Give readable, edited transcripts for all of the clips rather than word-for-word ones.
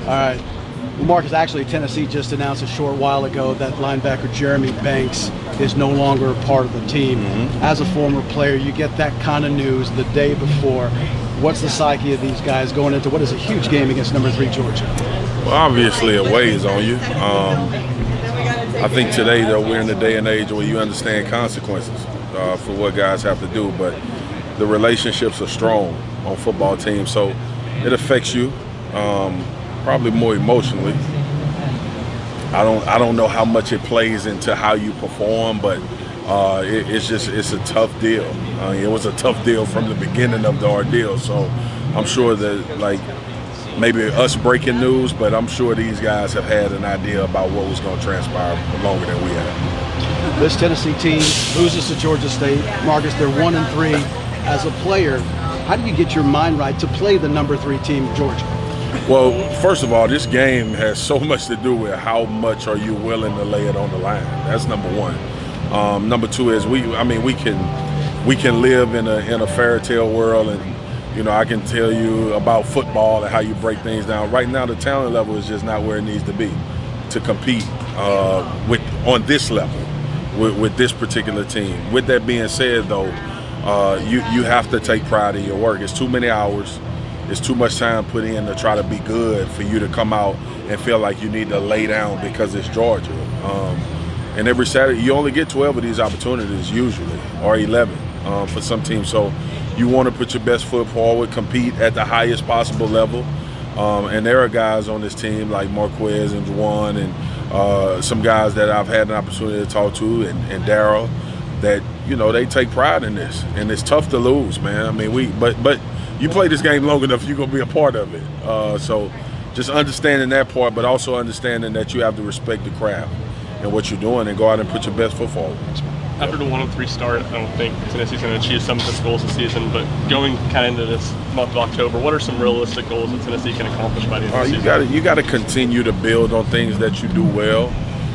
All right. Well, Marcus, actually, Tennessee just announced a short while ago that linebacker Jeremy Banks is no longer a part of the team. As a former player, you get that kind of news the day before. What's the psyche of these guys going into what is a huge game against number 3 Georgia? Well, obviously it weighs on you. I think today, though, we're in the day and age where you understand consequences for what guys have to do, but the relationships are strong on football teams, so it affects you probably more emotionally. I don't know how much it plays into how you perform, but it's a tough deal. It was a tough deal from the beginning of the ordeal, so I'm sure that, like, maybe us breaking news, but I'm sure these guys have had an idea about what was going to transpire longer than we have. This Tennessee team loses to Georgia State. Marcus, they're 1-3. As a player, how do you get your mind right to play the number 3 team, Georgia? Well, first of all, this game has so much to do with how much are you willing to lay it on the line. That's number one. Number two is we can live in a fairy tale world, and I can tell you about football and how you break things down. Right now, the talent level is just not where it needs to be to compete on this level with this particular team. With that being said, though, you have to take pride in your work. It's too many hours. It's too much time put in to try to be good for you to come out and feel like you need to lay down because it's Georgia. And every Saturday, you only get 12 of these opportunities usually, or 11 for some teams. So you want to put your best foot forward, compete at the highest possible level. And there are guys on this team like Marquez and Juwan and some guys that I've had an opportunity to talk to, and Darryl, that they take pride in this, and it's tough to lose, man. I mean, but you play this game long enough, you're gonna be a part of it. So just understanding that part, but also understanding that you have to respect the craft and what you're doing, and go out and put your best foot forward. After the 1-3 start, I don't think Tennessee's going to achieve some of its goals this season, but going kind of into this month of October, what are some realistic goals that Tennessee can accomplish by the end of the season? You got to continue to build on things that you do well,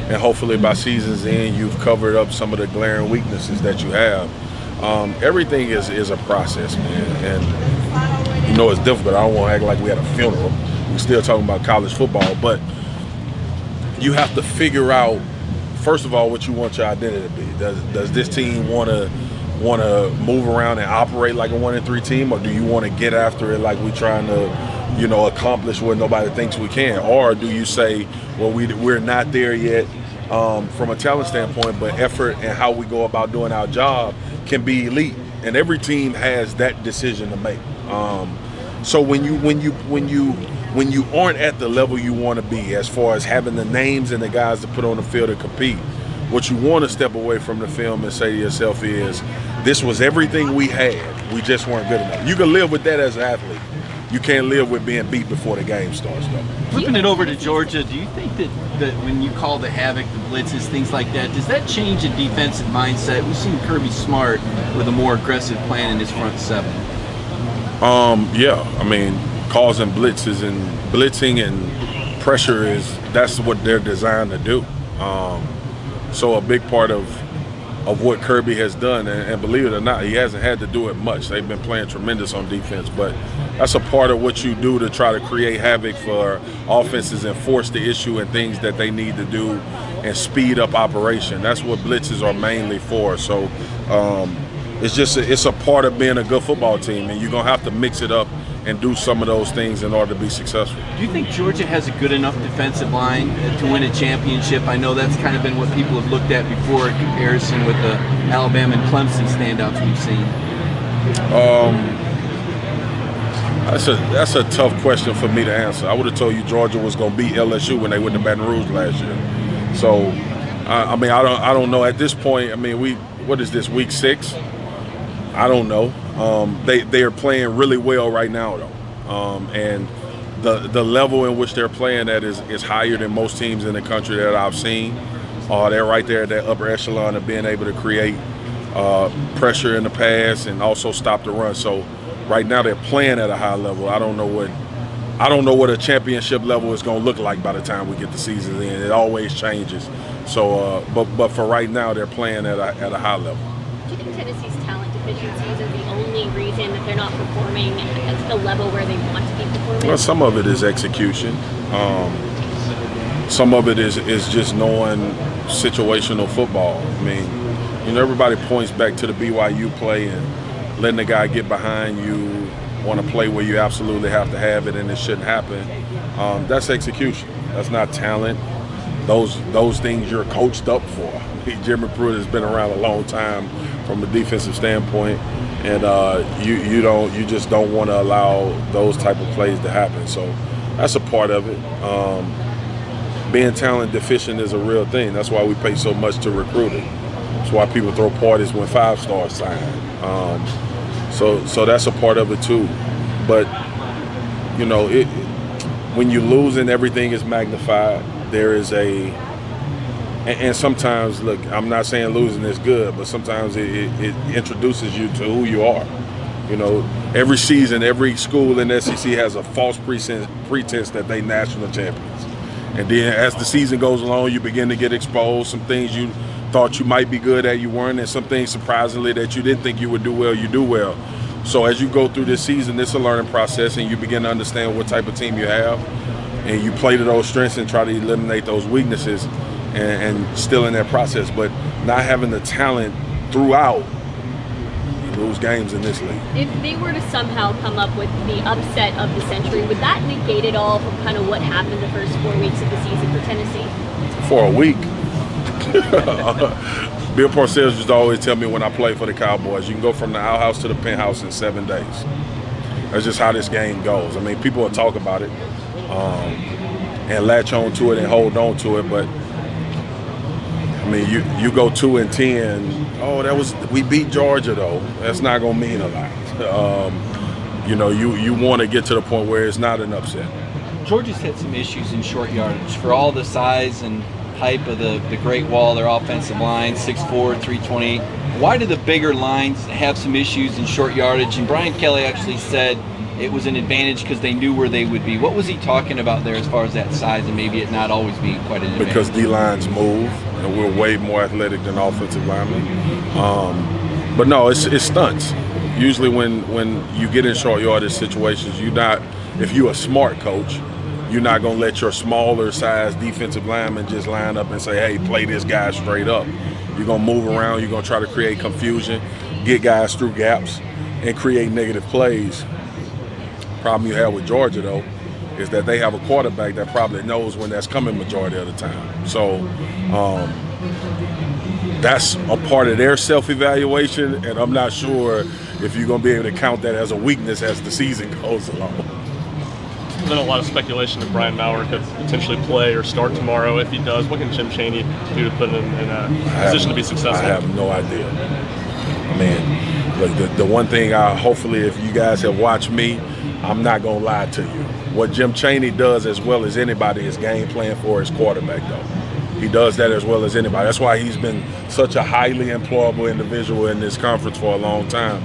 and hopefully by season's end, you've covered up some of the glaring weaknesses that you have. Everything is a process, man, and it's difficult. I don't want to act like we had a funeral. We're still talking about college football, but you have to figure out, first of all, what you want your identity to be. Does this team want to move around and operate like a 1-3 team, or do you want to get after it like we're trying to, accomplish what nobody thinks we can? Or do you say, well, we're not there yet from a talent standpoint, but effort and how we go about doing our job can be elite, and every team has that decision to make. So when you aren't at the level you want to be, as far as having the names and the guys to put on the field to compete, what you want to step away from the film and say to yourself is, this was everything we had, we just weren't good enough. You can live with that as an athlete. You can't live with being beat before the game starts, though. Flipping it over to Georgia, do you think that when you call the HAVOC, the blitzes, things like that, does that change the defensive mindset? We've seen Kirby Smart with a more aggressive plan in his front seven. Yeah, I mean, causing blitzes and blitzing and pressure that's what they're designed to do. So a big part of what Kirby has done, and believe it or not, he hasn't had to do it much. They've been playing tremendous on defense, but that's a part of what you do to try to create havoc for offenses and force the issue and things that they need to do and speed up operation. That's what blitzes are mainly for. So it's a part of being a good football team, and you're going to have to mix it up and do some of those things in order to be successful. Do you think Georgia has a good enough defensive line to win a championship? I know that's kind of been what people have looked at before in comparison with the Alabama and Clemson standouts we've seen. That's a tough question for me to answer. I would have told you Georgia was going to beat LSU when they went to Baton Rouge last year. So, I don't know at this point. I mean, what is this, week 6? I don't know. They are playing really well right now, though, and the level in which they're playing at is higher than most teams in the country that I've seen. They're right there at that upper echelon of being able to create pressure in the pass and also stop the run. So right now they're playing at a high level. I don't know what a championship level is going to look like by the time we get the season in. It always changes. So, but for right now they're playing at a high level. Do you think Tennessee's talent deficiency inefficiencies are the only reason that they're not performing at the level where they want to be performing? Well, some of it is execution. Some of it is just knowing situational football. I mean, everybody points back to the BYU play and letting the guy get behind you on a play where you absolutely have to have it and it shouldn't happen. That's execution. That's not talent. Those things you're coached up for. I mean, Jeremy Pruitt has been around a long time from a defensive standpoint, and you just don't want to allow those type of plays to happen. So that's a part of it. Being talent deficient is a real thing. That's why we pay so much to recruiting. That's why people throw parties when 5-stars sign. So that's a part of it too. But when you lose and everything is magnified, there is and sometimes, look, I'm not saying losing is good, but sometimes it introduces you to who you are. Every season, every school in the SEC has a false pretense that they national champions. And then as the season goes along, you begin to get exposed. Some things you thought you might be good at, you weren't, and some things surprisingly that you didn't think you would do well, you do well. So as you go through this season, it's a learning process, and you begin to understand what type of team you have, and you play to those strengths and try to eliminate those weaknesses, and still in that process. But not having the talent throughout, you lose games in this league. If they were to somehow come up with the upset of the century, would that negate it all from kind of what happened the first 4 weeks of the season for Tennessee? For a week. Bill Parcells used to always tell me when I played for the Cowboys, you can go from the outhouse to the penthouse in 7 days. That's just how this game goes. I mean, people will talk about it and latch on to it and hold on to it, but I mean, you go 2-10. Oh, we beat Georgia though. That's not gonna mean a lot. You want to get to the point where it's not an upset. Georgia's had some issues in short yardage for all the size and hype of the Great Wall, their offensive line, 6'4", 328. Why do the bigger lines have some issues in short yardage? And Brian Kelly actually said it was an advantage because they knew where they would be. What was he talking about there as far as that size and maybe it not always being quite an advantage? Because D-lines move, and we're way more athletic than offensive linemen. But no, it's stunts. Usually when you get in short yardage situations, if you're a smart coach, you're not going to let your smaller size defensive lineman just line up and say, hey, play this guy straight up. You're going to move around. You're going to try to create confusion, get guys through gaps, and create negative plays. Problem you have with Georgia, though, is that they have a quarterback that probably knows when that's coming majority of the time. So that's a part of their self-evaluation, and I'm not sure if you're going to be able to count that as a weakness as the season goes along. There's been a lot of speculation that Brian Maurer could potentially play or start tomorrow. If he does, what can Jim Chaney do to put him in a position to be successful? I have no idea. I mean, look, the one thing hopefully if you guys have watched me, I'm not going to lie to you. What Jim Chaney does as well as anybody is game plan for his quarterback, though. He does that as well as anybody. That's why he's been such a highly employable individual in this conference for a long time.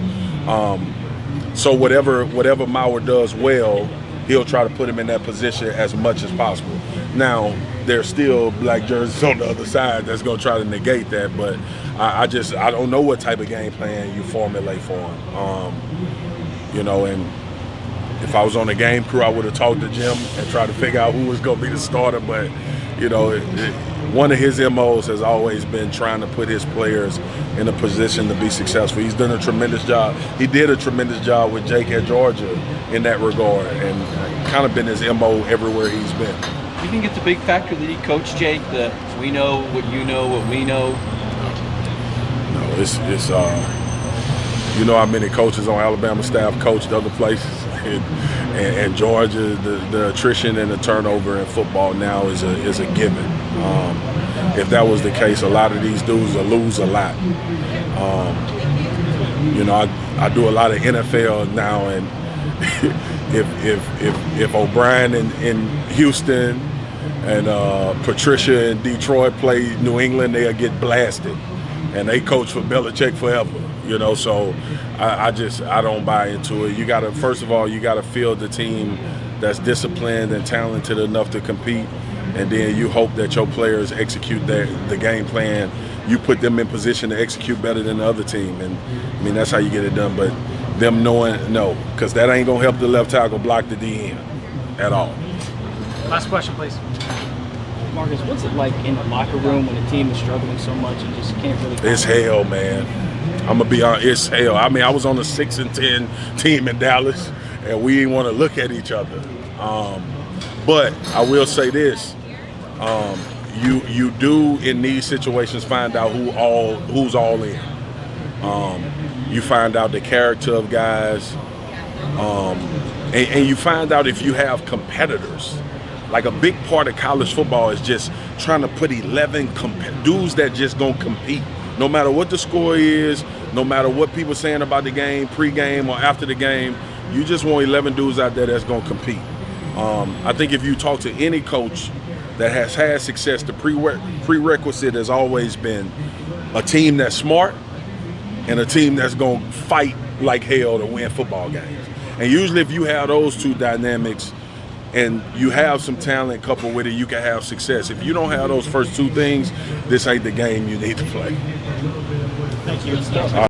So whatever Maurer does well, he'll try to put him in that position as much as possible. Now, there's still black jerseys on the other side that's going to try to negate that, but I don't know what type of game plan you formulate for him. And if I was on the game crew, I would have talked to Jim and tried to figure out who was going to be the starter, but one of his MOs has always been trying to put his players in a position to be successful. He's done a tremendous job. He did a tremendous job with Jake at Georgia in that regard, and kind of been his MO everywhere he's been. Do you think it's a big factor that he coached Jake, that we know what you know, what we know? No, it's how many coaches on Alabama staff coached other places. And Georgia, the attrition and the turnover in football now is a given. If that was the case, a lot of these dudes will lose a lot. I do a lot of NFL now, and if O'Brien in Houston and Patricia in Detroit play New England, they'll get blasted, and they coach for Belichick forever. So I don't buy into it. First of all, you gotta field the team that's disciplined and talented enough to compete, and then you hope that your players execute the game plan. You put them in position to execute better than the other team, and I mean that's how you get it done. But them knowing no, because that ain't gonna help the left tackle block the DN at all. Last question, please. Marcus, what's it like in the locker room when a team is struggling so much and just can't really? It's hell, man. I'm gonna be honest, it's hell. I mean, I was on a 6-10 team in Dallas, and we didn't want to look at each other. But I will say this: you do in these situations find out who's all in. You find out the character of guys, and you find out if you have competitors. Like a big part of college football is just trying to put 11 dudes that just gonna compete. No matter what the score is, no matter what people saying about the game, pre-game or after the game, you just want 11 dudes out there that's gonna compete. I think if you talk to any coach that has had success, the prerequisite has always been a team that's smart and a team that's gonna fight like hell to win football games. And usually if you have those two dynamics, and you have some talent coupled with it, you can have success. If you don't have those first two things, this ain't the game you need to play. Thank you.